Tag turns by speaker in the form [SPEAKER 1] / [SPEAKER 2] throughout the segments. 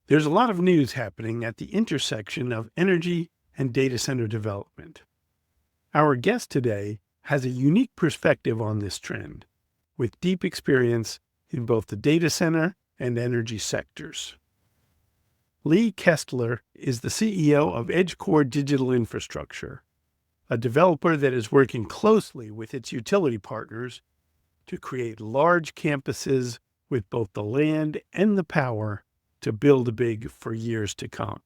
[SPEAKER 1] There's a lot of news happening at the intersection of energy and data center development. Our guest today has a unique perspective on this trend, with deep experience in both the data center and energy sectors. Lee Kestler is the CEO of EdgeCore Digital Infrastructure, a developer that is working closely with its utility partners to create large campuses with both the land and the power to build big for years to come.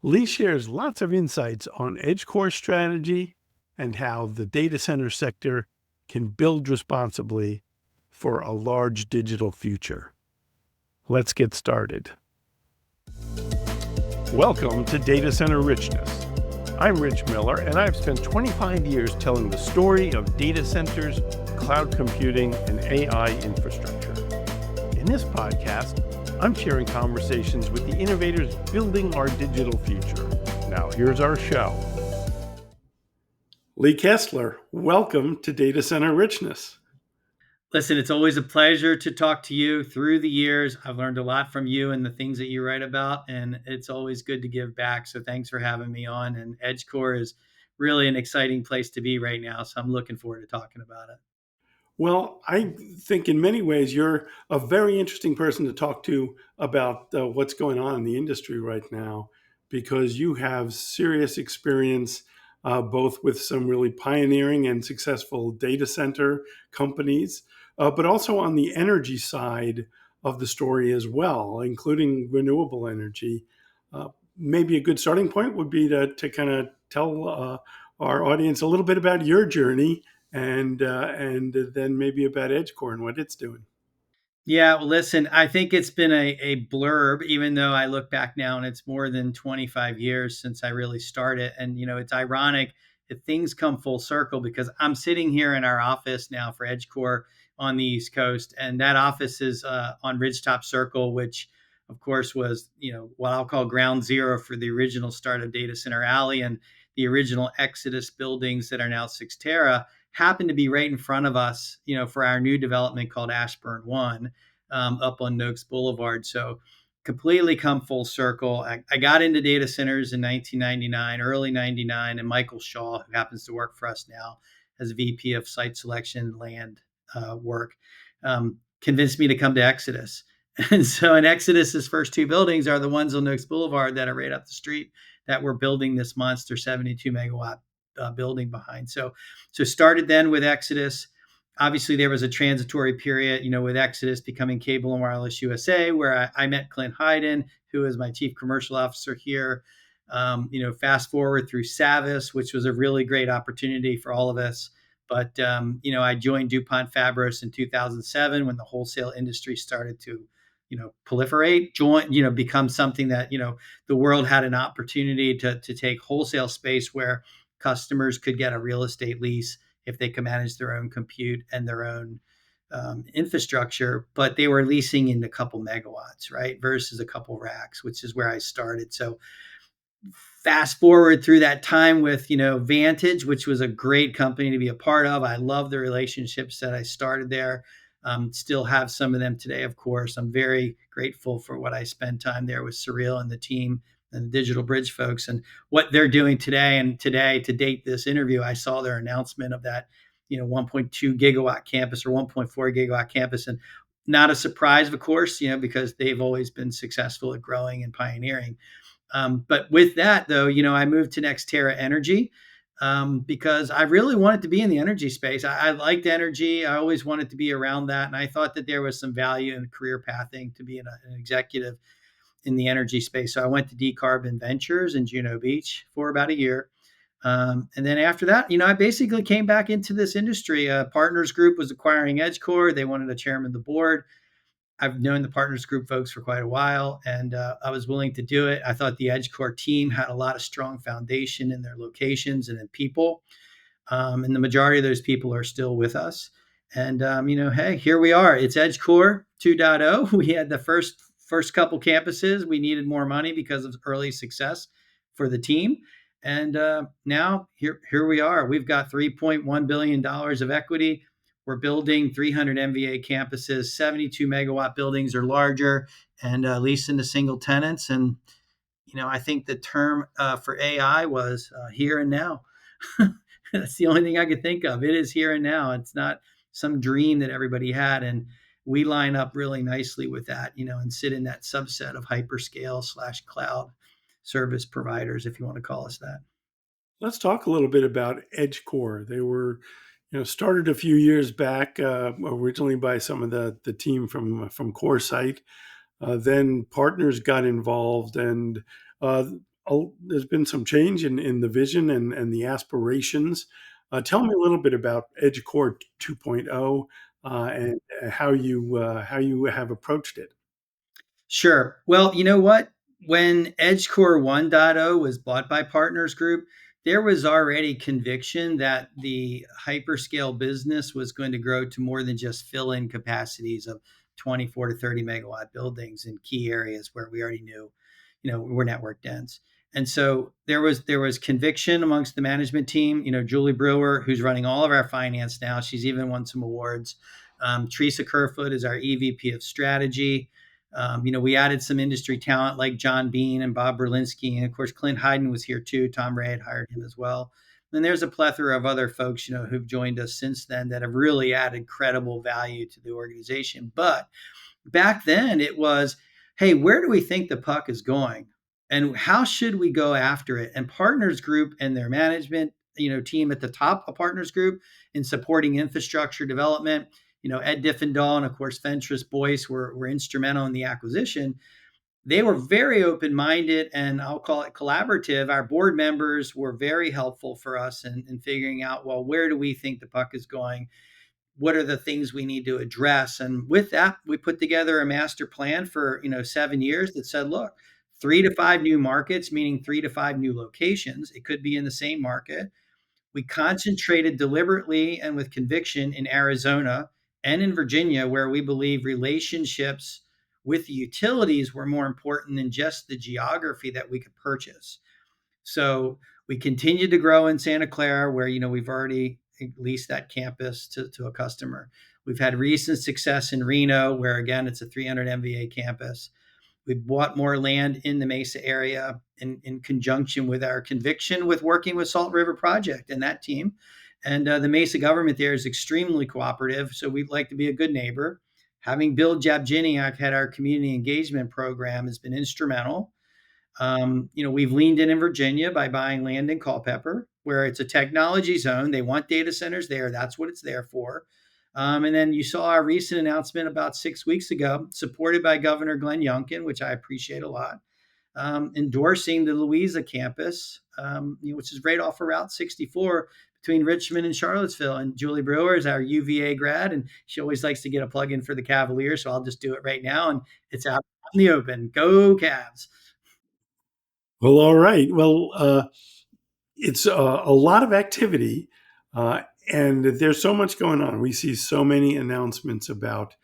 [SPEAKER 1] Lee shares lots of insights on EdgeCore strategy and how the data center sector can build responsibly for a large digital future. Let's get started. Welcome to Data Center Richness. I'm Rich Miller, and I've spent 25 years telling the story of data centers, cloud computing, and AI infrastructure. In this podcast, I'm sharing conversations with the innovators building our digital future. Now, here's our show. Lee Kestler, welcome to Data Center Richness.
[SPEAKER 2] Listen, it's always a pleasure to talk to you through the years. I've learned a lot from you and the things that you write about, and it's always good to give back. So thanks for having me on. And EdgeCore is really an exciting place to be right now. So I'm looking forward to talking about it.
[SPEAKER 1] Well, I think in many ways you're a very interesting person to talk to about what's going on in the industry right now, because you have serious experience both with some really pioneering and successful data center companies, but also on the energy side of the story as well, including renewable energy. Maybe a good starting point would be to kind of tell our audience a little bit about your journey and then maybe about EdgeCore and what it's doing.
[SPEAKER 2] Yeah, well, listen, I think it's been a blurb, even though I look back now and it's more than 25 years since I really started. And, it's ironic that things come full circle because I'm sitting here in our office now for EdgeCore on the East Coast. And that office is on Ridgetop Circle, which, of course, was, what I'll call ground zero for the original start of Data Center Alley and the original Exodus buildings that are now NextEra happened to be right in front of us, for our new development called Ashburn 1 up on Noakes Boulevard. So completely come full circle. I got into data centers in 1999, early 99, and Michael Shaw, who happens to work for us now as VP of Site Selection Land work, convinced me to come to Exodus. And so in Exodus's first two buildings are the ones on Noakes Boulevard that are right up the street that we're building this monster 72 megawatt building behind. So started then with Exodus. Obviously, there was a transitory period, with Exodus becoming Cable and Wireless USA, where I met Clint Hyden, who is my chief commercial officer here. Fast forward through Savis, which was a really great opportunity for all of us. But, I joined DuPont Fabros in 2007 when the wholesale industry started to, proliferate, become something that, the world had an opportunity to take wholesale space where customers could get a real estate lease if they could manage their own compute and their own infrastructure, but they were leasing in a couple megawatts, right? Versus a couple racks, which is where I started. So fast forward through that time with, Vantage, which was a great company to be a part of. I love the relationships that I started there. Still have some of them today, of course. I'm very grateful for what I spent time there with Surreal and the team and the Digital Bridge folks and what they're doing today. And today, to date this interview, I saw their announcement of that, 1.2 gigawatt campus or 1.4 gigawatt campus. And not a surprise, of course, because they've always been successful at growing and pioneering. But with that, though, I moved to NextEra Energy because I really wanted to be in the energy space. I liked energy. I always wanted to be around that. And I thought that there was some value in career pathing to be an executive in the energy space. So I went to Decarbon Ventures in Juno Beach for about a year. And then after that, I basically came back into this industry. Partners Group was acquiring EdgeCore. They wanted a chairman of the board. I've known the Partners Group folks for quite a while, and I was willing to do it. I thought the EdgeCore team had a lot of strong foundation in their locations and in people. And the majority of those people are still with us. And, hey, here we are. It's EdgeCore 2.0. We had the first couple campuses. We needed more money because of early success for the team. And now here we are. We've got $3.1 billion of equity. We're building 300 MVA campuses, 72 megawatt buildings or larger. and leasing to single tenants. And I think the term for AI was here and now. That's the only thing I could think of. It is here and now. It's not some dream that everybody had. And we line up really nicely with that, and sit in that subset of hyperscale slash cloud service providers, if you want to call us that.
[SPEAKER 1] Let's talk a little bit about EdgeCore. They were, started a few years back, originally by some of the team from CoreSite. Then partners got involved, and uh, there's been some change in the vision and the aspirations. Tell me a little bit about EdgeCore 2.0 and how you have approached it.
[SPEAKER 2] Sure. Well, you know what? When EdgeCore 1.0 was bought by Partners Group, there was already conviction that the hyperscale business was going to grow to more than just fill in capacities of 24 to 30 megawatt buildings in key areas where we already knew, we're network dense. And so there was conviction amongst the management team. Julie Brewer, who's running all of our finance now, she's even won some awards. Teresa Kerfoot is our EVP of strategy. We added some industry talent like John Bean and Bob Berlinski. And of course, Clint Hyden was here too. Tom Ray had hired him as well. And there's a plethora of other folks, who've joined us since then that have really added credible value to the organization. But back then it was, hey, where do we think the puck is going? And how should we go after it? And Partners Group and their management, team at the top of Partners Group in supporting infrastructure development, Ed Diffendahl and of course Fentress Boyce were instrumental in the acquisition. They were very open-minded, and I'll call it collaborative. Our board members were very helpful for us in figuring out, well, where do we think the puck is going? What are the things we need to address? And with that, we put together a master plan for 7 years that said, look, 3 to 5 new markets, meaning 3 to 5 new locations. It could be in the same market. We concentrated deliberately and with conviction in Arizona and in Virginia, where we believe relationships with the utilities were more important than just the geography that we could purchase. So we continued to grow in Santa Clara, where we've already leased that campus to a customer. We've had recent success in Reno, where again it's a 300 MVA campus. We bought more land in the Mesa area in conjunction with our conviction with working with Salt River Project and that team. And the Mesa government there is extremely cooperative. So we'd like to be a good neighbor. Having Bill Jabjiniak had our community engagement program has been instrumental. We've leaned in Virginia by buying land in Culpeper, where it's a technology zone. They want data centers there. That's what it's there for. And then you saw our recent announcement about 6 weeks ago, supported by Governor Glenn Youngkin, which I appreciate a lot, endorsing the Louisa campus, which is right off of Route 64 between Richmond and Charlottesville. And Julie Brewer is our UVA grad, and she always likes to get a plug in for the Cavaliers. So I'll just do it right now. And it's out in the open. Go Cavs.
[SPEAKER 1] Well, all right. Well, it's a lot of activity, uh, and there's so much going on. We see so many announcements about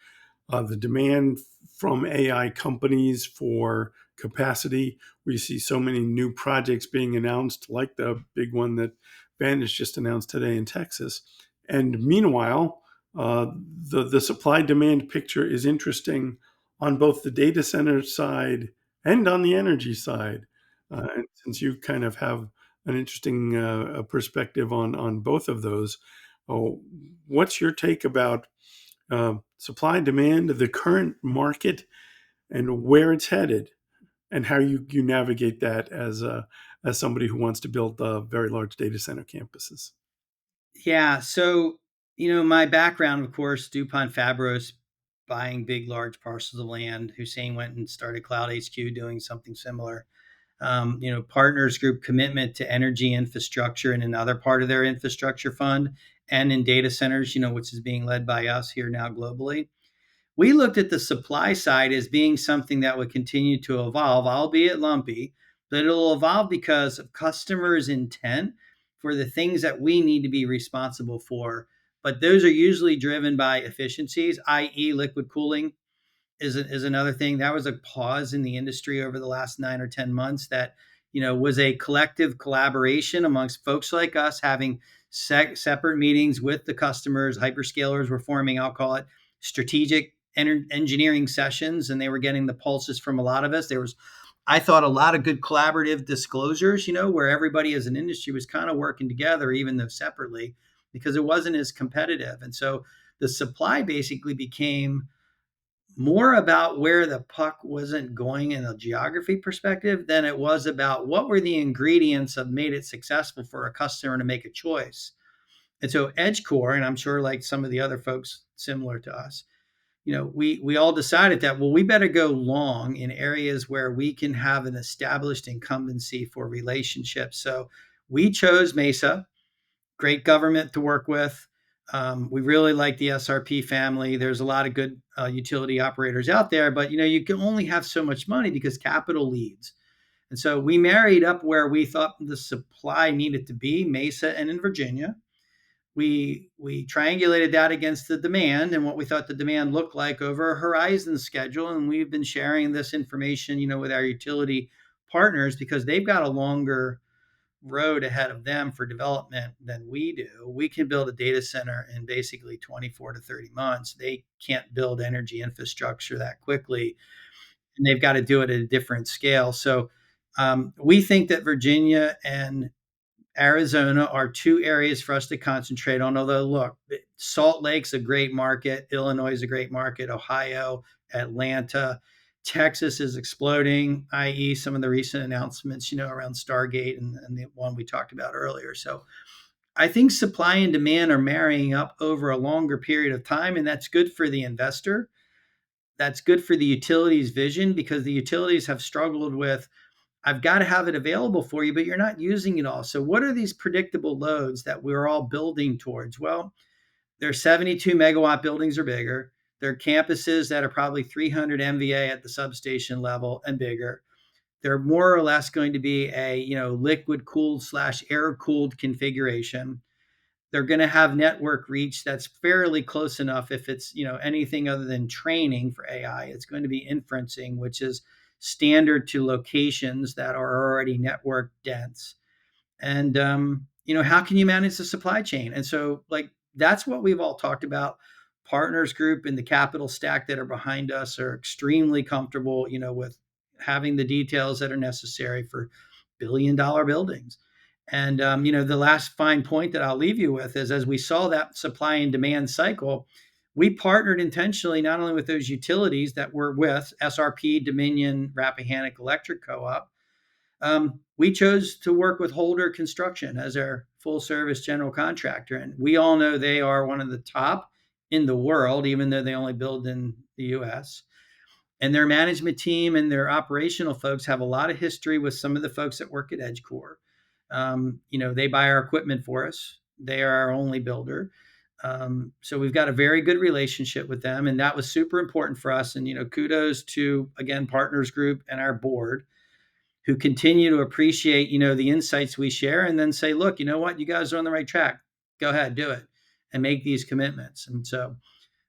[SPEAKER 1] the demand from AI companies for capacity. We see so many new projects being announced, like the big one that Vantage just announced today in Texas. And meanwhile, the supply demand picture is interesting on both the data center side and on the energy side. And since you kind of have an interesting perspective on both of those, oh, what's your take about supply and demand, the current market, and where it's headed, and how you navigate that as somebody who wants to build very large data center campuses?
[SPEAKER 2] Yeah. So, my background, of course, DuPont Fabros buying big, large parcels of land. Hussein went and started Cloud HQ doing something similar. Partners Group commitment to energy infrastructure in another part of their infrastructure fund and in data centers, which is being led by us here now globally. We looked at the supply side as being something that would continue to evolve, albeit lumpy, but it'll evolve because of customers' intent for the things that we need to be responsible for. But those are usually driven by efficiencies, i.e., liquid cooling is another thing. That was a pause in the industry over the last 9 or 10 months that was a collective collaboration amongst folks like us having separate meetings with the customers. Hyperscalers were forming, I'll call it, strategic engineering sessions, and they were getting the pulses from a lot of us. There was, I thought, a lot of good collaborative disclosures, where everybody as an industry was kind of working together, even though separately, because it wasn't as competitive. And so the supply basically became more about where the puck wasn't going in a geography perspective than it was about what were the ingredients that made it successful for a customer to make a choice. And so EdgeCore, and I'm sure like some of the other folks similar to us, we all decided that, well, we better go long in areas where we can have an established incumbency for relationships. So we chose Mesa, great government to work with. We really like the SRP family. There's a lot of good utility operators out there, but you can only have so much money because capital leads. And so we married up where we thought the supply needed to be, Mesa and in Virginia. We triangulated that against the demand and what we thought the demand looked like over a horizon schedule. And we've been sharing this information, with our utility partners because they've got a longer road ahead of them for development than we do. We can build a data center in basically 24 to 30 months. They can't build energy infrastructure that quickly, and they've got to do it at a different scale. So we think that Virginia and Arizona are two areas for us to concentrate on. Although, look, Salt Lake's a great market, Illinois is a great market, Ohio, Atlanta, Texas is exploding, i.e., some of the recent announcements, around Stargate and the one we talked about earlier. So I think supply and demand are marrying up over a longer period of time, and that's good for the investor. That's good for the utilities vision because the utilities have struggled with, I've got to have it available for you, but you're not using it all. So what are these predictable loads that we're all building towards? Well, they're 72 megawatt buildings or bigger. They're campuses that are probably 300 MVA at the substation level and bigger. They're more or less going to be a liquid cooled / air cooled configuration. They're going to have network reach that's fairly close enough. If it's anything other than training for AI, it's going to be inferencing, which is standard to locations that are already network dense. And how can you manage the supply chain? And so that's what we've all talked about. Partners group and the capital stack that are behind us are extremely comfortable with having the details that are necessary for billion-dollar buildings. And the last fine point that I'll leave you with is, as we saw that supply and demand cycle, we partnered intentionally not only with those utilities that we're with, SRP, Dominion, Rappahannock Electric Co-op. We chose to work with Holder Construction as our full service general contractor. And we all know they are one of the top in the world, even though they only build in the US. And their management team and their operational folks have a lot of history with some of the folks that work at EdgeCore. They buy our equipment for us. They are our only builder. So we've got a very good relationship with them. And that was super important for us. And, kudos to, again, Partners Group and our board, who continue to appreciate, the insights we share and then say, look, you know what, you guys are on the right track. Go ahead, do it and make these commitments. And so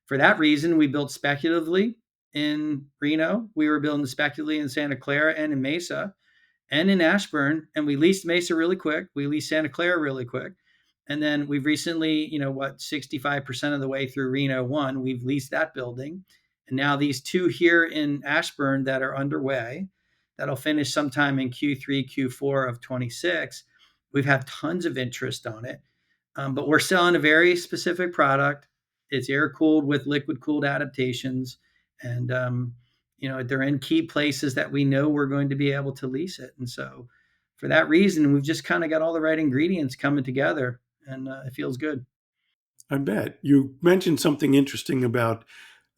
[SPEAKER 2] for that reason, we built speculatively in Reno. We were building speculatively in Santa Clara and in Mesa and in Ashburn. And we leased Mesa really quick. We leased Santa Clara really quick. And then we've recently, 65% of the way through Reno 1, we've leased that building. And now these two here in Ashburn that are underway, that'll finish sometime in Q3, Q4 of 26. We've had tons of interest on it, but we're selling a very specific product. It's air cooled with liquid cooled adaptations, and they're in key places that we know we're going to be able to lease it. And so, for that reason, we've just kind of got all the right ingredients coming together, and it feels good.
[SPEAKER 1] I bet. You mentioned something interesting about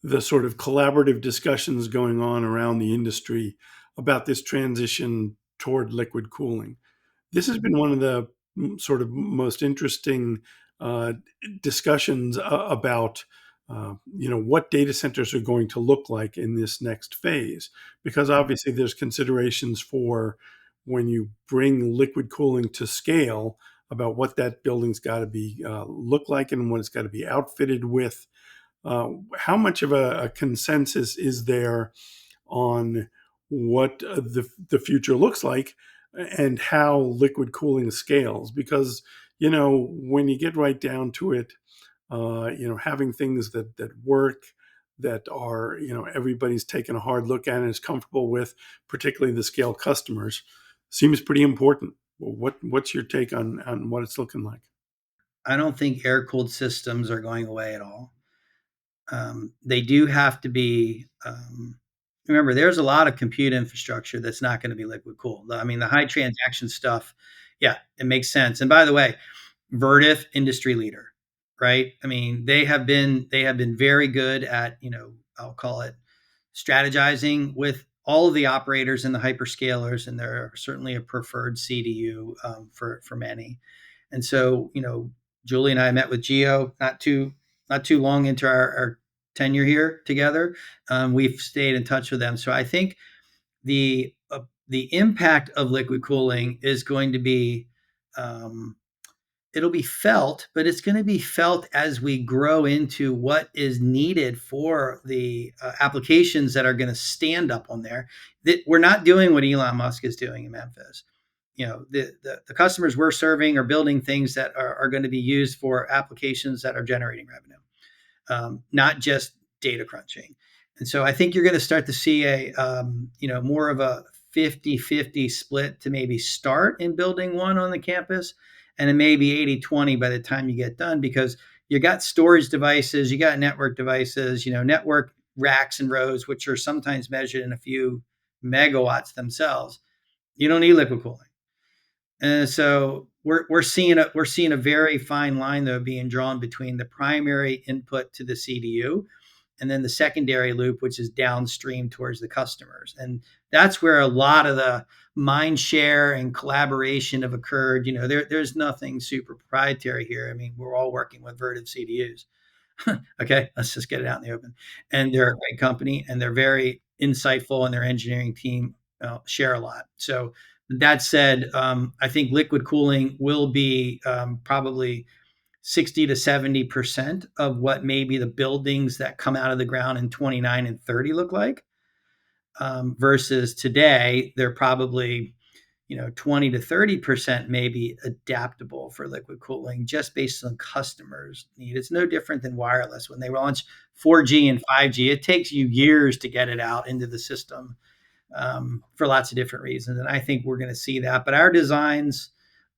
[SPEAKER 1] the sort of collaborative discussions going on around the industry about this transition toward liquid cooling. This has been one of the sort of most interesting uh, discussions about what data centers are going to look like in this next phase, because obviously there's considerations for when you bring liquid cooling to scale about what that building's got to be look like and what it's got to be outfitted with. How much of a consensus is there on what the future looks like and how liquid cooling scales? Because when you get right down to it, having things that work, that are, everybody's taking a hard look at and is comfortable with, particularly the scale customers, seems pretty important. What's your take on what it's looking like?
[SPEAKER 2] I don't think air cooled systems are going away at all. They do have to be. Remember, there's a lot of compute infrastructure that's not going to be liquid cooled. I mean, the high transaction stuff, yeah, it makes sense. And by the way, Vertiv, industry leader, right? I mean, they have been very good at, I'll call it strategizing with all of the operators and the hyperscalers, and they're certainly a preferred CDU for many. And so, Julie and I met with Geo not too long into our tenure here together. We've stayed in touch with them. So I think the impact of liquid cooling is going to be um, it'll be felt, but it's going to be felt as we grow into what is needed for the applications that are going to stand up on there. That we're not doing what Elon Musk is doing in Memphis. The customers we're serving are building things that are going to be used for applications that are generating revenue, not just data crunching. And so I think you're going to start to see more of a 50-50 split to maybe start in building one on the campus, and it may be 80-20 by the time you get done, because you got storage devices, you got network devices, network racks and rows, which are sometimes measured in a few megawatts themselves. You don't need liquid cooling. And so we're seeing a very fine line though being drawn between the primary input to the CDU and then the secondary loop, which is downstream towards the customers. And that's where a lot of the mind share and collaboration have occurred. There's nothing super proprietary here. I mean, we're all working with Vertiv CDUs. Okay, let's just get it out in the open. And they're a great company, and they're very insightful, and their engineering team share a lot. So that said, I think liquid cooling will be probably 60 to 70% of what maybe the buildings that come out of the ground in 29 and 30 look like. Versus today, they're probably 20 to 30% maybe adaptable for liquid cooling just based on customers' need. It's no different than wireless. When they launch 4G and 5G, it takes you years to get it out into the system for lots of different reasons. And I think we're going to see that. But our designs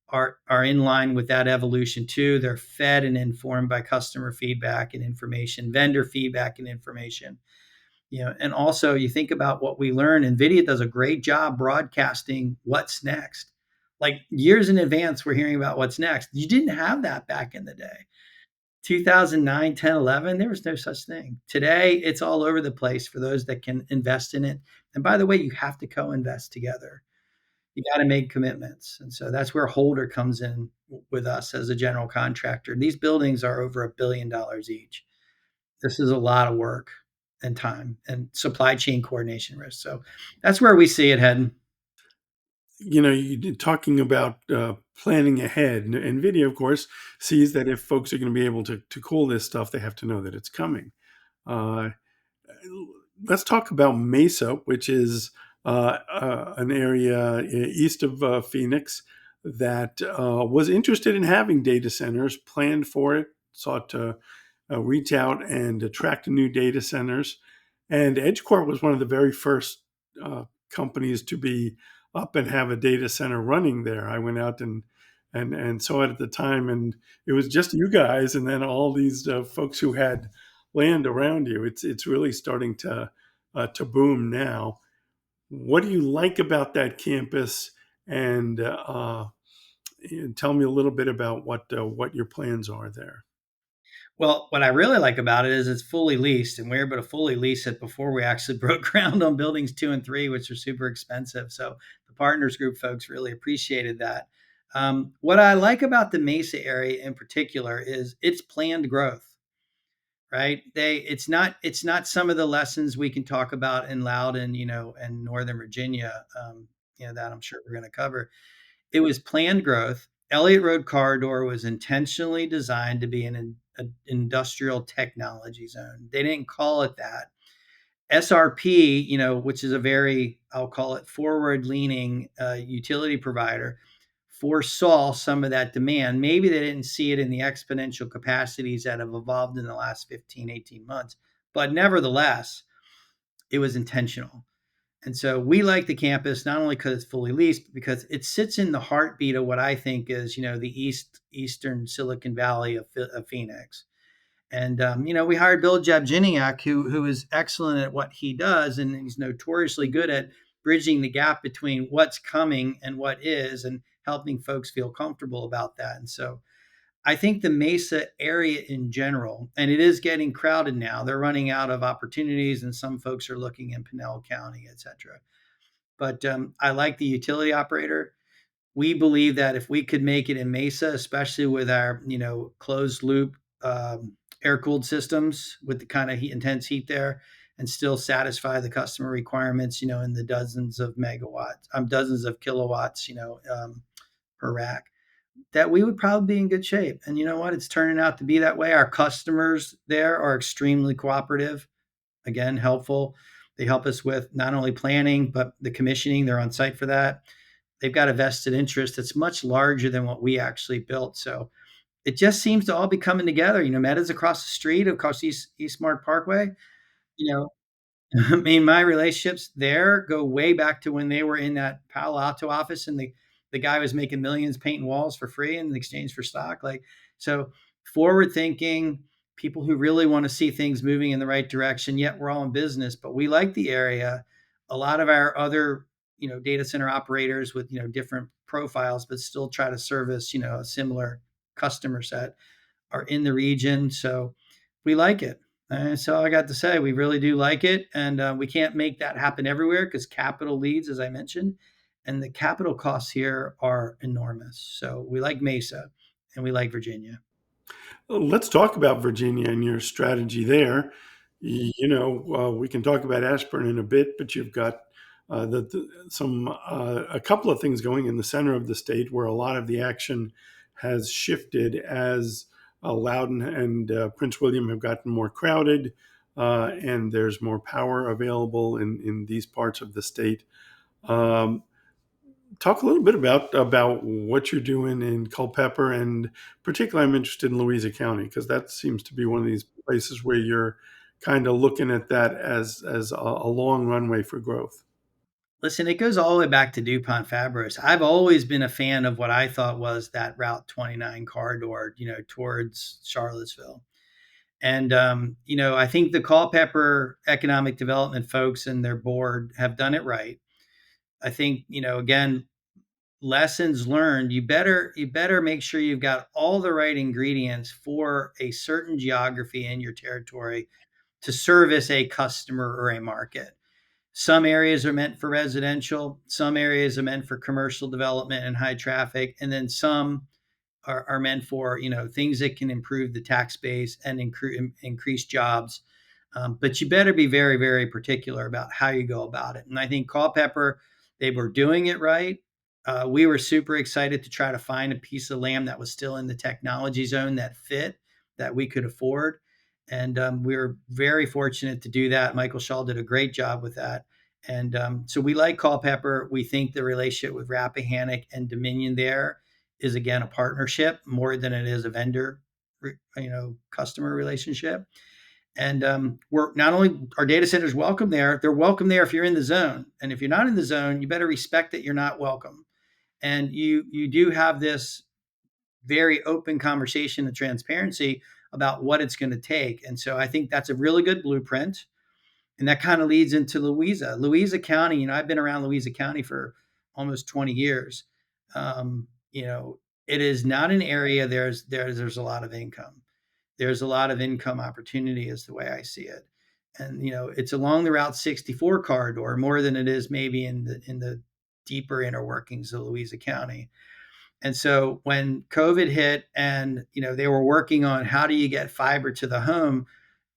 [SPEAKER 2] are in line with that evolution too. They're fed and informed by customer feedback and information, vendor feedback and information. And also you think about what we learn. NVIDIA does a great job broadcasting what's next. Like years in advance, we're hearing about what's next. You didn't have that back in the day. 2009, 10, 11, there was no such thing. Today, it's all over the place for those that can invest in it. And by the way, you have to co-invest together. You got to make commitments. And so that's where Holder comes in with us as a general contractor. These buildings are over $1 billion each. This is a lot of work and time and supply chain coordination risk. So that's where we see it heading.
[SPEAKER 1] You talking about planning ahead. NVIDIA, of course, sees that if folks are going to be able to cool this stuff, they have to know that it's coming. Uh, let's talk about Mesa, which is an area east of Phoenix that was interested in having data centers, planned for it, sought to reach out and attract new data centers. And EdgeCore was one of the very first companies to be up and have a data center running there. I went out and saw it at the time, and it was just you guys, and then all these folks who had land around you. It's really starting to boom now. What do you like about that campus? And tell me a little bit about what your plans are there.
[SPEAKER 2] Well, what I really like about it is it's fully leased, and we're able to fully lease it before we actually broke ground on buildings 2 and 3, which are super expensive. So the Partners Group folks really appreciated that. What I like about the Mesa area in particular is its planned growth. Right? It's not some of the lessons we can talk about in Loudon, and Northern Virginia, that I'm sure we're going to cover. It was planned growth. Elliott Road Corridor was intentionally designed to be an industrial technology zone. They didn't call it that. SRP, which is a very, I'll call it forward leaning utility provider, foresaw some of that demand. Maybe they didn't see it in the exponential capacities that have evolved in the last 15, 18 months, But nevertheless, it was intentional. And so we like the campus not only because it's fully leased, but because it sits in the heartbeat of what I think is, the eastern Silicon Valley of Phoenix. And we hired Bill Jabjiniak, who is excellent at what he does, and he's notoriously good at bridging the gap between what's coming and what is, and helping folks feel comfortable about that. And so I think the Mesa area in general, and it is getting crowded now. They're running out of opportunities, and some folks are looking in Pinell County, et cetera. But I like the utility operator. We believe that if we could make it in Mesa, especially with our closed loop air cooled systems with the kind of intense heat there, and still satisfy the customer requirements, in the dozens of megawatts, dozens of kilowatts, per rack, that we would probably be in good shape. And you know what? It's turning out to be that way. Our customers there are extremely cooperative, again, helpful. They help us with not only planning, but the commissioning. They're on site for that. They've got a vested interest that's much larger than what we actually built. So it just seems to all be coming together. Meta's across the street, across East Smart Parkway. You know, I mean, my relationships there go way back to when they were in that Palo Alto office, and the guy was making millions painting walls for free in exchange for stock. Like, so forward thinking, people who really want to see things moving in the right direction. Yet we're all in business, but we like the area. A lot of our other data center operators with different profiles, but still try to service a similar customer set, are in the region. So we like it. That's all I got to say. We really do like it. And we can't make that happen everywhere because capital leads, as I mentioned, and the capital costs here are enormous. So we like Mesa and we like Virginia.
[SPEAKER 1] Let's talk about Virginia and your strategy there. We can talk about Ashburn in a bit, but you've got a couple of things going in the center of the state where a lot of the action has shifted as Loudoun and Prince William have gotten more crowded, and there's more power available in these parts of the state. Um, Talk a little bit about what you're doing in Culpeper, and particularly I'm interested in Louisa County because that seems to be one of these places where you're kind of looking at that as a long runway for growth.
[SPEAKER 2] Listen, it goes all the way back to DuPont Fabros. I've always been a fan of what I thought was that Route 29 corridor, towards Charlottesville. And, I think the Culpeper Economic Development folks and their board have done it right. I think, again, lessons learned. You better make sure you've got all the right ingredients for a certain geography in your territory to service a customer or a market. Some areas are meant for residential, some areas are meant for commercial development and high traffic, and then some are meant for things that can improve the tax base and increase jobs. But you better be very, very particular about how you go about it. And I think Culpeper, they were doing it right. We were super excited to try to find a piece of land that was still in the technology zone that fit, that we could afford. And we were very fortunate to do that. Michael Shaw did a great job with that. And so we like Culpeper. We think the relationship with Rappahannock and Dominion there is, again, a partnership more than it is a vendor, customer relationship. And we're not only our data centers welcome there, they're welcome there if you're in the zone. And if you're not in the zone, you better respect that you're not welcome. And you do have this very open conversation and transparency about what it's going to take. And so I think that's a really good blueprint. And that kind of leads into Louisa County. I've been around Louisa County for almost 20 years. It is not an area there's a lot of income. There's a lot of income opportunity is the way I see it. And it's along the Route 64 corridor more than it is maybe in the deeper inner workings of Louisa County. And so when COVID hit and they were working on how do you get fiber to the home,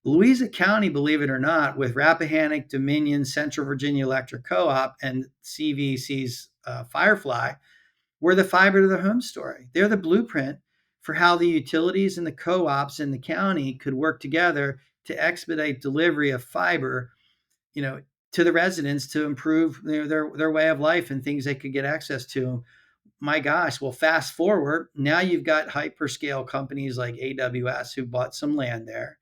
[SPEAKER 2] Louisa County, believe it or not, with Rappahannock, Dominion, Central Virginia Electric Co-op, and CVC's Firefly, were the fiber to the home story. They're the blueprint for how the utilities and the co-ops in the county could work together to expedite delivery of fiber, to the residents to improve their way of life and things they could get access to. My gosh, well, fast forward, now you've got hyperscale companies like AWS who bought some land there.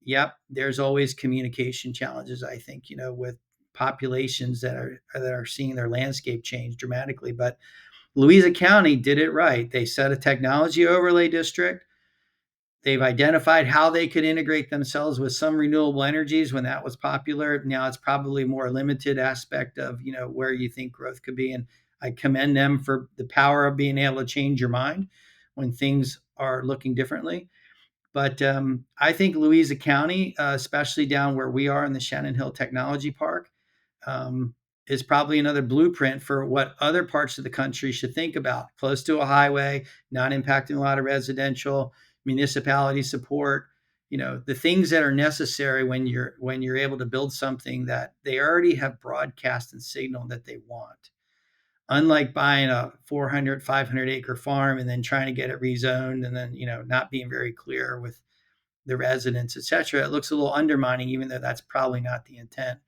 [SPEAKER 2] Yep, there's always communication challenges, I think, with populations that are seeing their landscape change dramatically. But Louisa County did it right. They set a technology overlay district. They've identified how they could integrate themselves with some renewable energies when that was popular. Now it's probably a more limited aspect of, where you think growth could be. And I commend them for the power of being able to change your mind when things are looking differently. But I think Louisa County, especially down where we are in the Shannon Hill Technology Park, um, is probably another blueprint for what other parts of the country should think about. Close to a highway, not impacting a lot of residential, municipality support. The things that are necessary when you're able to build something that they already have broadcast and signaled that they want. Unlike buying a 400, 500 acre farm and then trying to get it rezoned and then, not being very clear with the residents, et cetera, it looks a little undermining, even though that's probably not the intent.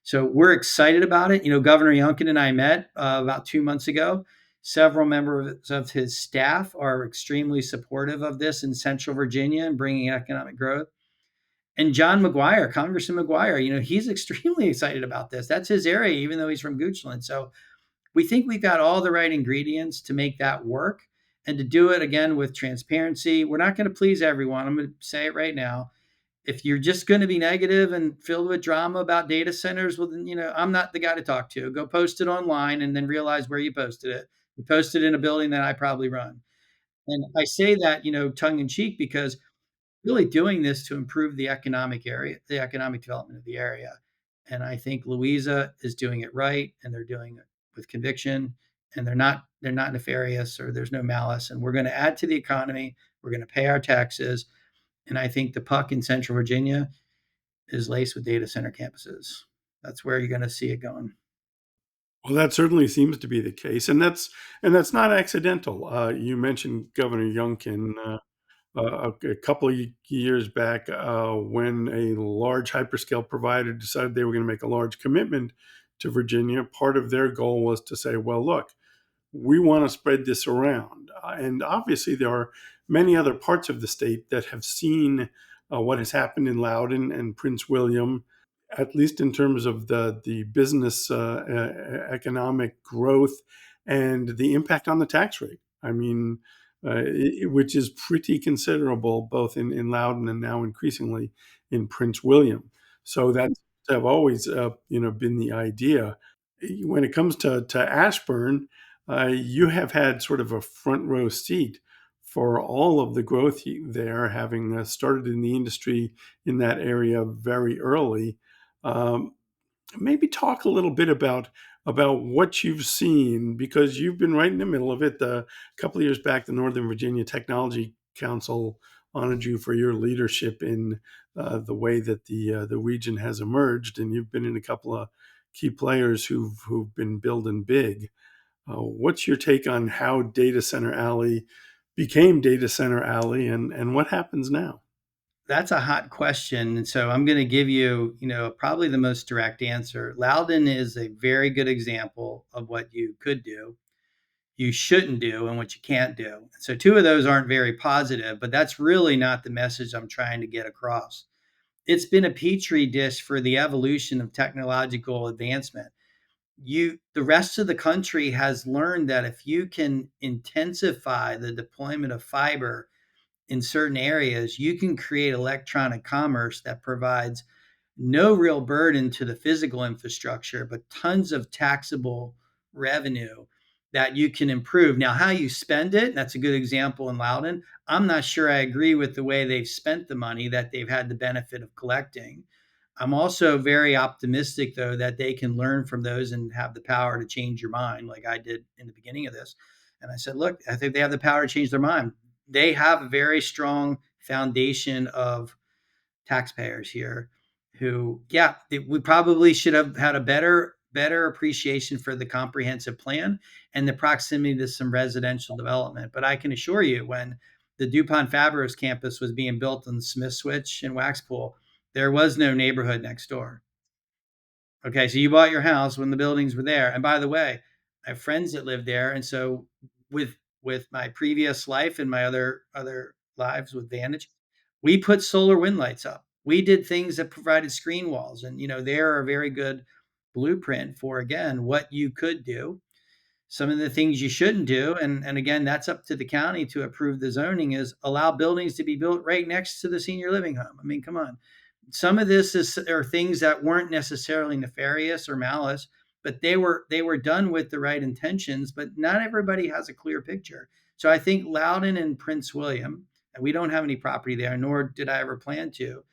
[SPEAKER 2] So we're excited about it. Governor Youngkin and I met about 2 months ago. Several members of his staff are extremely supportive of this in Central Virginia and bringing economic growth. And John McGuire, Congressman McGuire, he's extremely excited about this. That's his area, even though he's from Goochland. So we think we've got all the right ingredients to make that work and to do it again with transparency. We're not going to please everyone. I'm going to say it right now. If you're just going to be negative and filled with drama about data centers, well, then, I'm not the guy to talk to. Go post it online and then realize where you posted it. You posted it in a building that I probably run. And I say that, tongue in cheek, because really doing this to improve the economic development of the area. And I think Louisa is doing it right, and they're doing it with conviction, and they're not nefarious, or there's no malice. And we're going to add to the economy. We're going to pay our taxes. And I think the puck in Central Virginia is laced with data center campuses. That's where you're going to see it going.
[SPEAKER 1] Well, that certainly seems to be the case, and that's not accidental. You mentioned Governor Youngkin. A couple of years back, when a large hyperscale provider decided they were going to make a large commitment to Virginia, part of their goal was to say, well, look, we want to spread this around. And obviously, there are many other parts of the state that have seen what has happened in Loudoun and Prince William, at least in terms of the business economic growth and the impact on the tax rate. I mean, which is pretty considerable, both in Loudoun and now increasingly in Prince William. So that's have always been the idea. When it comes to Ashburn, you have had sort of a front row seat for all of the growth there, having started in the industry in that area very early. Um, Maybe talk a little bit about what you've seen, because you've been right in the middle of it. A couple of years back, the Northern Virginia Technology Council honored you for your leadership in the way that the region has emerged, and you've been in a couple of key players who've been building big. What's your take on how Data Center Alley became Data Center Alley, and what happens now?
[SPEAKER 2] That's a hot question. And so I'm going to give you, probably the most direct answer. Loudon is a very good example of what you could do, you shouldn't do, and what you can't do. So two of those aren't very positive, but that's really not the message I'm trying to get across. It's been a petri dish for the evolution of technological advancement. The rest of the country has learned that if you can intensify the deployment of fiber in certain areas, you can create electronic commerce that provides no real burden to the physical infrastructure, but tons of taxable revenue that you can improve. Now, how you spend it, that's a good example in Loudon. I'm not sure I agree with the way they've spent the money that they've had the benefit of collecting. I'm also very optimistic, though, that they can learn from those and have the power to change your mind, like I did in the beginning of this. And I said, look, I think they have the power to change their mind. They have a very strong foundation of taxpayers here who, yeah, we probably should have had a better appreciation for the comprehensive plan and the proximity to some residential development. But I can assure you, when the DuPont Fabros campus was being built in Smith Switch and Waxpool, there was no neighborhood next door. Okay, so you bought your house when the buildings were there. And by the way, I have friends that live there, and so with my previous life and my other lives with Vantage, we put solar wind lights up. We did things that provided screen walls, and they're a very good blueprint for, again, what you could do. Some of the things you shouldn't do, and again, that's up to the county to approve the zoning, is allow buildings to be built right next to the senior living home. I mean, come on. Some of this are things that weren't necessarily nefarious or malice, but they were done with the right intentions. But not everybody has a clear picture. So I think Loudon and Prince William, and we don't have any property there, nor did I ever plan to,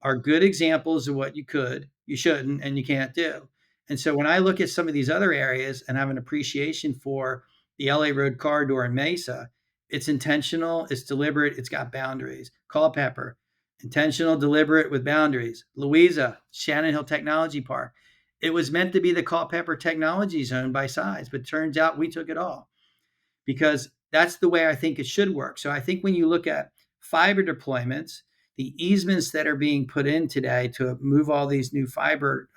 [SPEAKER 2] are good examples of what you could, you shouldn't, and you can't do. And so when I look at some of these other areas and have an appreciation for the LA Road corridor in Mesa, it's intentional, it's deliberate, it's got boundaries. Culpeper, intentional, deliberate with boundaries. Louisa, Shannon Hill Technology Park. It was meant to be the Culpeper Technology Zone by size, but turns out we took it all, because that's the way I think it should work. So I think when you look at fiber deployments, the easements that are being put in today to move all these new fiber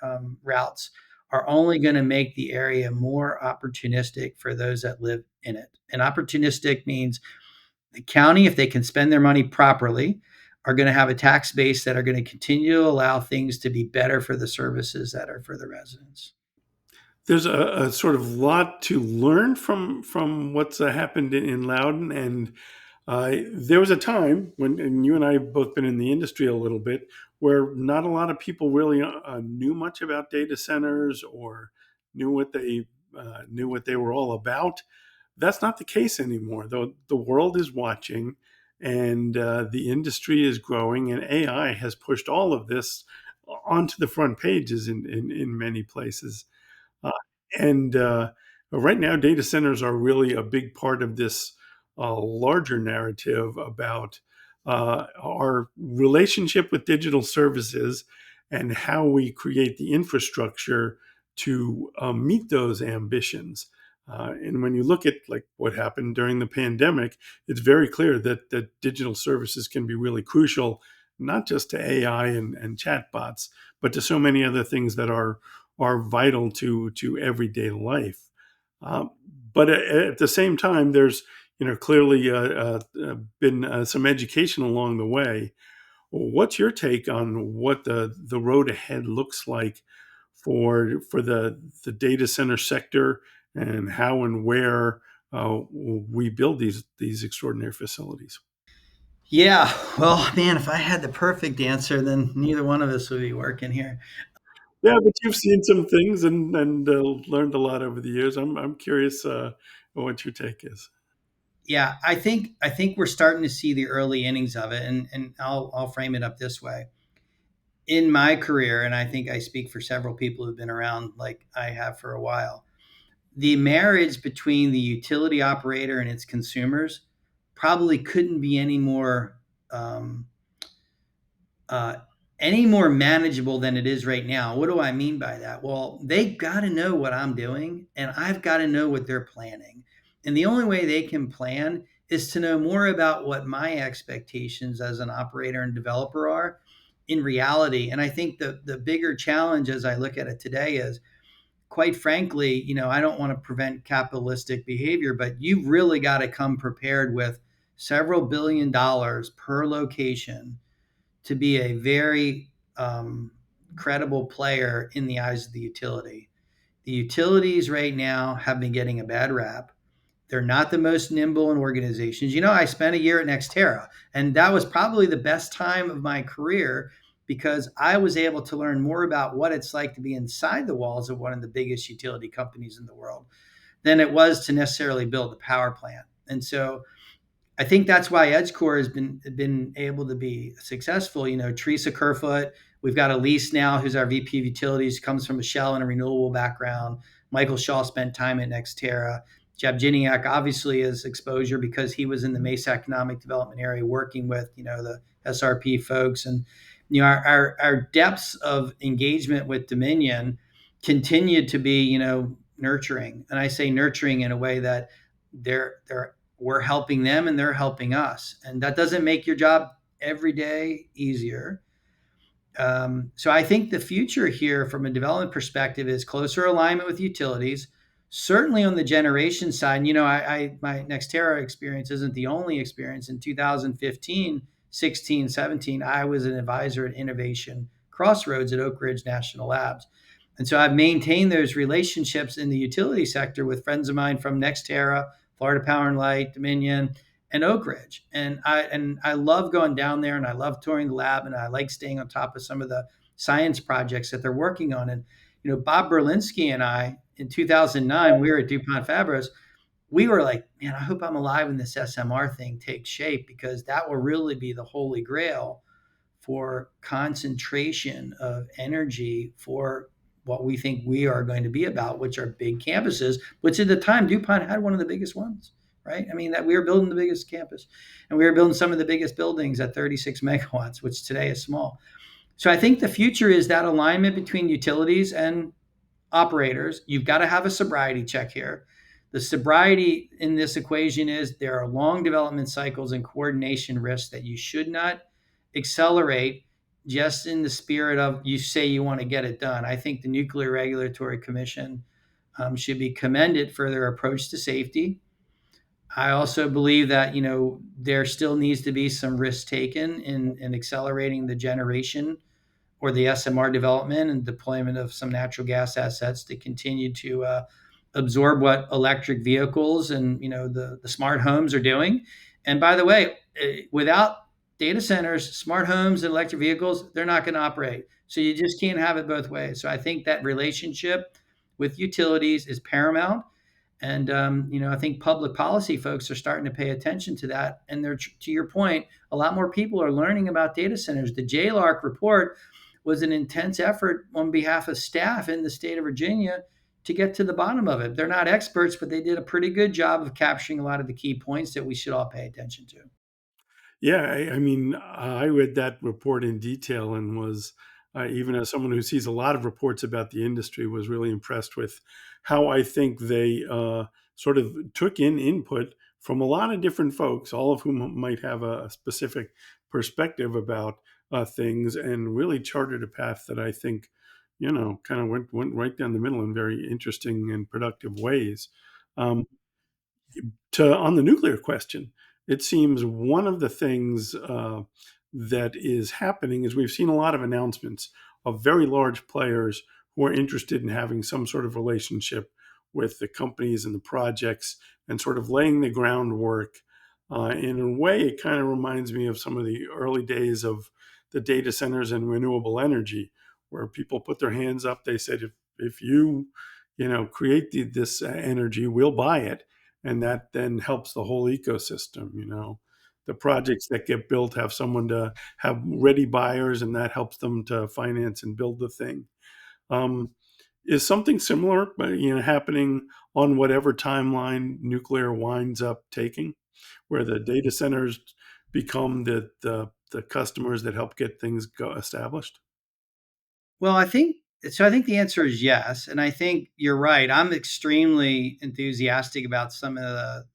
[SPEAKER 2] routes are only going to make the area more opportunistic for those that live in it. And opportunistic means the county, if they can spend their money properly, are going to have a tax base that are going to continue to allow things to be better for the services that are for the residents.
[SPEAKER 1] There's a sort of lot to learn from what's happened in Loudon, and there was a time when, and you and I have both been in the industry a little bit, where not a lot of people really knew much about data centers or knew what they were all about. That's not the case anymore. Though the world is watching, and the industry is growing, and AI has pushed all of this onto the front pages in many places. Uh, and right now, data centers are really a big part of this larger narrative about our relationship with digital services and how we create the infrastructure to meet those ambitions. And when you look at like what happened during the pandemic, it's very clear that digital services can be really crucial, not just to AI and chatbots, but to so many other things that are vital to everyday life. Um, but at the same time, there's clearly been some education along the way. What's your take on what the road ahead looks like for the data center sector, and how and where we build these extraordinary facilities?
[SPEAKER 2] Yeah, well, man, if I had the perfect answer, then neither one of us would be working here.
[SPEAKER 1] Yeah, but you've seen some things and learned a lot over the years. I'm curious what your take is.
[SPEAKER 2] Yeah, I think we're starting to see the early innings of it, and I'll frame it up this way. In my career, and I think I speak for several people who've been around like I have for a while, the marriage between the utility operator and its consumers probably couldn't be um, uh, any more manageable than it is right now. What do I mean by that? Well, they got to know what I'm doing, and I've got to know what they're planning. And the only way they can plan is to know more about what my expectations as an operator and developer are in reality. And I think the bigger challenge as I look at it today is, quite frankly, I don't want to prevent capitalistic behavior, but you've really got to come prepared with several $1 billion per location to be a very credible player in the eyes of the utility. The utilities right now have been getting a bad rap. They're not the most nimble in organizations. I spent a year at NextEra, and that was probably the best time of my career because I was able to learn more about what it's like to be inside the walls of one of the biggest utility companies in the world than it was to necessarily build a power plant. And so I think that's why EdgeCore has been able to be successful. Teresa Kerfoot, we've got Elise now, who's our VP of Utilities, comes from a Shell and a renewable background. Michael Shaw spent time at NextEra. Jeb Giniak obviously has exposure because he was in the Mesa Economic Development area working with the SRP folks, and our depths of engagement with Dominion continued to be nurturing, and I say nurturing in a way that they're we're helping them and they're helping us. And that doesn't make your job every day easier. So I think the future here from a development perspective is closer alignment with utilities. Certainly on the generation side, my NextEra experience isn't the only experience. In 2015, 16, 17, I was an advisor at Innovation Crossroads at Oak Ridge National Labs. And so I've maintained those relationships in the utility sector with friends of mine from NextEra, Florida Power and Light, Dominion, and Oak Ridge. And I love going down there, and I love touring the lab, and I like staying on top of some of the science projects that they're working on. And Bob Berlinski and I in 2009, we were at DuPont Fabros. We were like, man, I hope I'm alive when this SMR thing takes shape, because that will really be the holy grail for concentration of energy for what we think we are going to be about, which are big campuses, which at the time DuPont had one of the biggest ones, right? I mean, that we were building the biggest campus, and we were building some of the biggest buildings at 36 megawatts, which today is small. So I think the future is that alignment between utilities and operators. You've got to have a sobriety check here. The sobriety in this equation is there are long development cycles and coordination risks that you should not accelerate just in the spirit of you say you want to get it done. I think the Nuclear Regulatory Commission should be commended for their approach to safety. I also believe that there still needs to be some risk taken in accelerating the generation or the SMR development and deployment of some natural gas assets to continue to absorb what electric vehicles and the smart homes are doing. And by the way, without data centers, smart homes and electric vehicles, they're not going to operate. So you just can't have it both ways. So I think that relationship with utilities is paramount. And I think public policy folks are starting to pay attention to that. And they're, to your point, a lot more people are learning about data centers. The JLARC report was an intense effort on behalf of staff in the state of Virginia to get to the bottom of it. They're not experts, but they did a pretty good job of capturing a lot of the key points that we should all pay attention to.
[SPEAKER 1] Yeah, I mean, I read that report in detail and was, even as someone who sees a lot of reports about the industry, was really impressed with how I think they sort of took in input from a lot of different folks, all of whom might have a specific perspective about things, and really charted a path that I think, kind of went right down the middle in very interesting and productive ways. Um, on the nuclear question, it seems one of the things that is happening is we've seen a lot of announcements of very large players who are interested in having some sort of relationship with the companies and the projects and sort of laying the groundwork. In a way, it kind of reminds me of some of the early days of the data centers and renewable energy, where people put their hands up. They said, if you, create this energy, we'll buy it, and that then helps the whole ecosystem. The projects that get built have someone to have ready buyers, and that helps them to finance and build the thing. um, is something similar happening on whatever timeline nuclear winds up taking, where the data centers become the customers that help get things established?
[SPEAKER 2] Well, I think so. I think the answer is yes. And I think you're right. I'm extremely enthusiastic about some of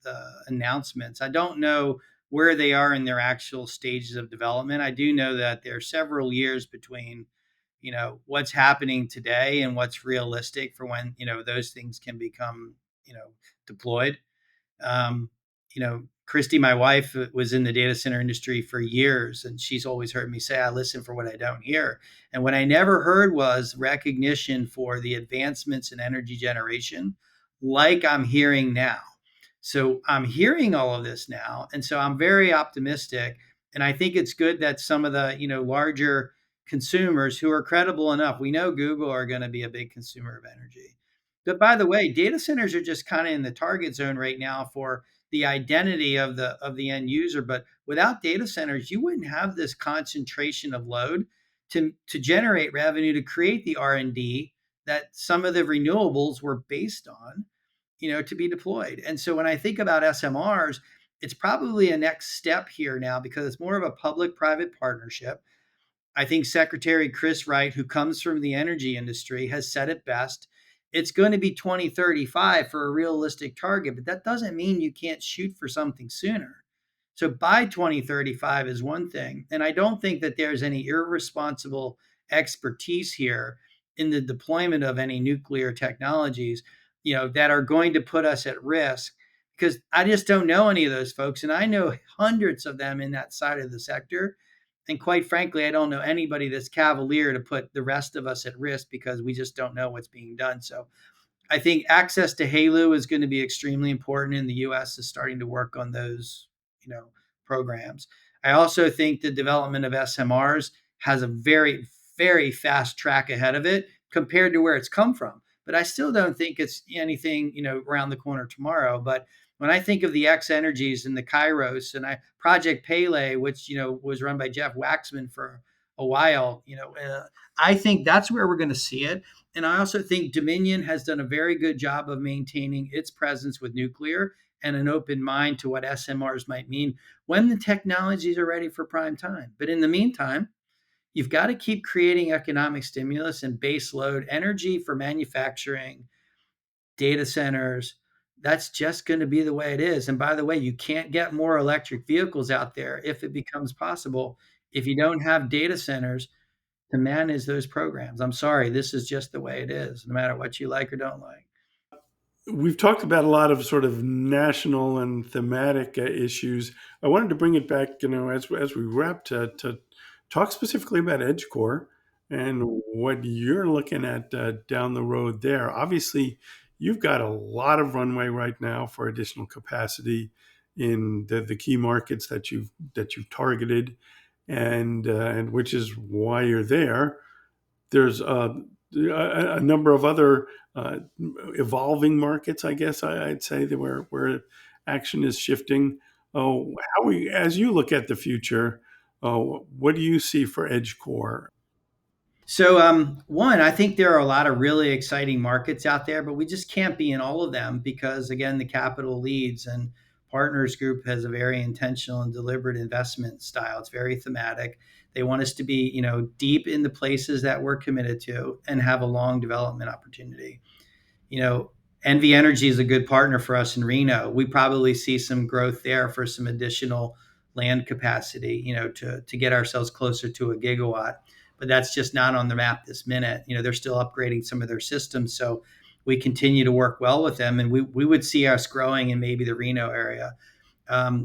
[SPEAKER 2] the announcements. I don't know where they are in their actual stages of development. I do know that there are several years between, what's happening today and what's realistic for when, those things can become, deployed. Um, Christy, my wife, was in the data center industry for years, and she's always heard me say, I listen for what I don't hear. And what I never heard was recognition for the advancements in energy generation, like I'm hearing now. So I'm hearing all of this now. And so I'm very optimistic. And I think it's good that some of the, larger consumers who are credible enough, we know Google are going to be a big consumer of energy. But by the way, data centers are just kind of in the target zone right now for the identity of the end user. But without data centers, you wouldn't have this concentration of load to generate revenue, to create the R&D that some of the renewables were based on, to be deployed. And so when I think about SMRs, it's probably a next step here now, because it's more of a public-private partnership. I think Secretary Chris Wright, who comes from the energy industry, has said it best. It's going to be 2035 for a realistic target, but that doesn't mean you can't shoot for something sooner. So by 2035 is one thing. And I don't think that there's any irresponsible expertise here in the deployment of any nuclear technologies, that are going to put us at risk. because I just don't know any of those folks. And I know hundreds of them in that side of the sector. And quite frankly, I don't know anybody that's cavalier to put the rest of us at risk because we just don't know what's being done. So I think access to HALU is going to be extremely important, and the U.S. is starting to work on those, programs. I also think the development of SMRs has a very, very fast track ahead of it compared to where it's come from. But I still don't think it's anything, around the corner tomorrow. But when I think of the X Energies and the Kairos and Project Pele, which was run by Jeff Waxman for a while, I think that's where we're going to see it. And I also think Dominion has done a very good job of maintaining its presence with nuclear and an open mind to what SMRs might mean when the technologies are ready for prime time. But in the meantime, you've got to keep creating economic stimulus and base load energy for manufacturing, data centers. That's just going to be the way it is. And by the way, you can't get more electric vehicles out there if it becomes possible if you don't have data centers to manage those programs. I'm sorry, this is just the way it is, no matter what you like or don't like.
[SPEAKER 1] We've talked about a lot of sort of national and thematic issues. I wanted to bring it back, as we wrap to talk specifically about EdgeCore and what you're looking at down the road there. Obviously, you've got a lot of runway right now for additional capacity in the key markets that you've targeted, and which is why you're there. There's a number of other evolving markets, I guess I'd say, that where action is shifting. As you look at the future, what do you see for EdgeCore?
[SPEAKER 2] So, one, I think there are a lot of really exciting markets out there, but we just can't be in all of them because, again, the capital leads, and Partners Group has a very intentional and deliberate investment style. It's very thematic. They want us to be, deep in the places that we're committed to and have a long development opportunity. you know, NV Energy is a good partner for us in Reno. We probably see some growth there for some additional land capacity, to get ourselves closer to a gigawatt. But that's just not on the map this minute. They're still upgrading some of their systems. So we continue to work well with them. And we would see us growing in maybe the Reno area.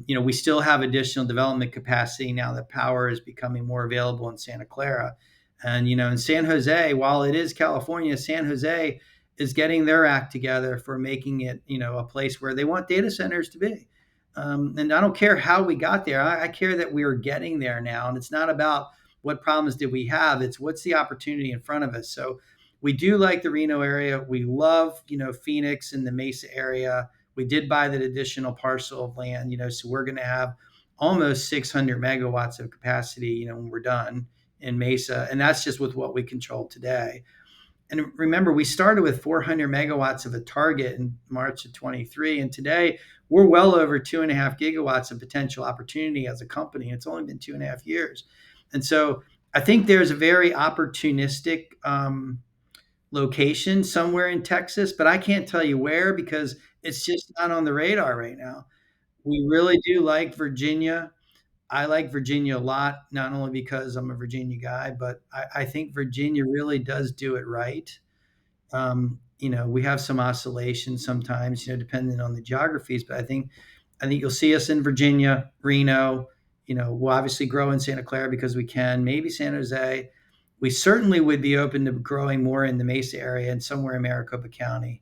[SPEAKER 2] We still have additional development capacity now that power is becoming more available in Santa Clara. And, in San Jose, while it is California, San Jose is getting their act together for making it, a place where they want data centers to be. And I don't care how we got there. I care that we are getting there now. And it's not about what problems did we have. It's what's the opportunity in front of us. So we do like the Reno area. We love, Phoenix and the Mesa area. We did buy that additional parcel of land, so we're going to have almost 600 megawatts of capacity, when we're done in Mesa. And that's just with what we control today. And remember, we started with 400 megawatts of a target in March of 23. And today we're well over 2.5 gigawatts of potential opportunity as a company. It's only been 2.5 years. And so I think there's a very opportunistic location somewhere in Texas, but I can't tell you where because it's just not on the radar right now. We really do like Virginia. I like Virginia a lot, not only because I'm a Virginia guy, but I think Virginia really does do it right. We have some oscillation sometimes, depending on the geographies, but I think you'll see us in Virginia, Reno. We'll obviously grow in Santa Clara because we can, maybe San Jose. We certainly would be open to growing more in the Mesa area and somewhere in Maricopa County.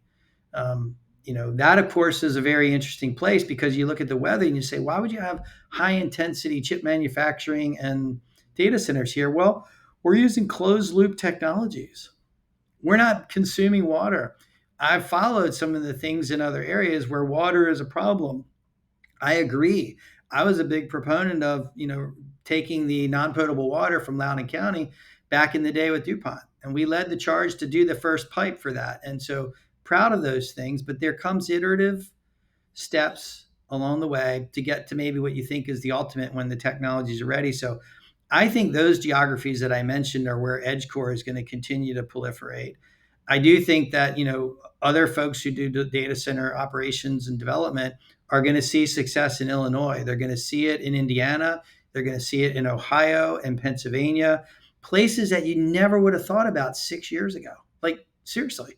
[SPEAKER 2] That of course is a very interesting place because you look at the weather and you say, why would you have high intensity chip manufacturing and data centers here? Well, we're using closed loop technologies. We're not consuming water. I've followed some of the things in other areas where water is a problem. I agree. I was a big proponent of, taking the non-potable water from Loudoun County back in the day with DuPont. And we led the charge to do the first pipe for that. And so proud of those things, but there comes iterative steps along the way to get to maybe what you think is the ultimate when the technologies are ready. So I think those geographies that I mentioned are where EdgeCore is going to continue to proliferate. I do think that, other folks who do data center operations and development are going to see success in Illinois. They're going to see it in Indiana. They're going to see it in Ohio and Pennsylvania, places that you never would have thought about 6 years ago. Like, seriously.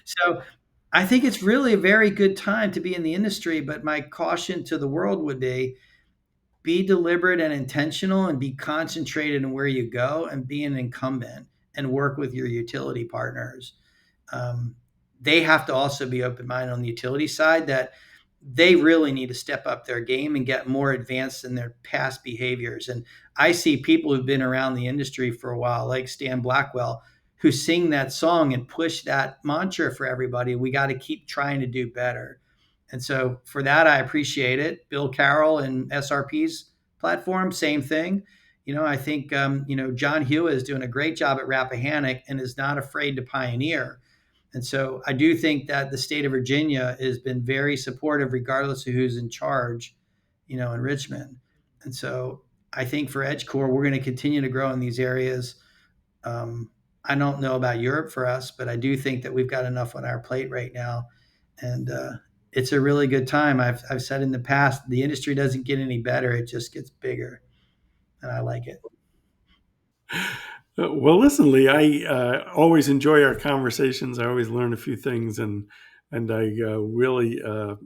[SPEAKER 2] So I think it's really a very good time to be in the industry, but my caution to the world would be deliberate and intentional and be concentrated in where you go and be an incumbent and work with your utility partners. Um, they have to also be open minded on the utility side that they really need to step up their game and get more advanced in their past behaviors. And I see people who've been around the industry for a while, like Stan Blackwell, who sing that song and push that mantra for everybody. We got to keep trying to do better. And so for that, I appreciate it. Bill Carroll and SRP's platform, same thing. I think, John Hewitt is doing a great job at Rappahannock and is not afraid to pioneer. And so I do think that the state of Virginia has been very supportive, regardless of who's in charge, in Richmond. And so I think for EdgeCore, we're going to continue to grow in these areas. I don't know about Europe for us, but I do think that we've got enough on our plate right now. And it's a really good time. I've said in the past, the industry doesn't get any better. It just gets bigger. And I like it.
[SPEAKER 1] Well, listen, Lee, I always enjoy our conversations. I always learn a few things, and I really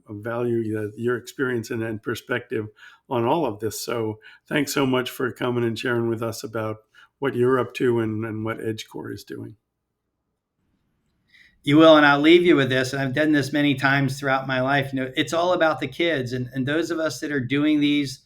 [SPEAKER 1] value your experience and perspective on all of this. So thanks so much for coming and sharing with us about what you're up to and what EdgeCore is doing.
[SPEAKER 2] You will, and I'll leave you with this. And I've done this many times throughout my life. It's all about the kids and those of us that are doing these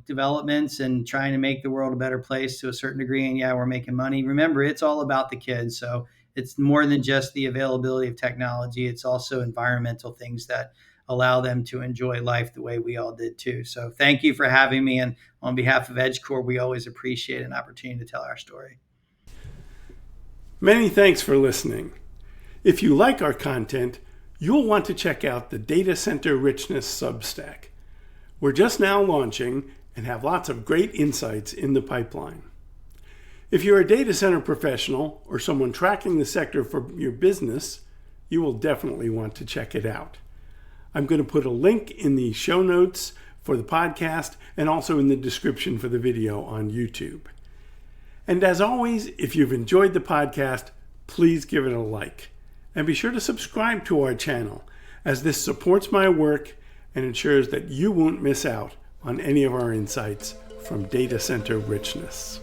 [SPEAKER 2] developments and trying to make the world a better place to a certain degree. And yeah, we're making money. Remember, it's all about the kids. So it's more than just the availability of technology. It's also environmental things that allow them to enjoy life the way we all did too. So thank you for having me. And on behalf of EdgeCore, we always appreciate an opportunity to tell our story.
[SPEAKER 1] Many thanks for listening. If you like our content, you'll want to check out the Data Center Richness Substack. We're just now launching and have lots of great insights in the pipeline. If you're a data center professional or someone tracking the sector for your business, you will definitely want to check it out. I'm going to put a link in the show notes for the podcast and also in the description for the video on YouTube. And as always, if you've enjoyed the podcast, please give it a like. And be sure to subscribe to our channel, as this supports my work and ensures that you won't miss out on any of our insights from data center richness.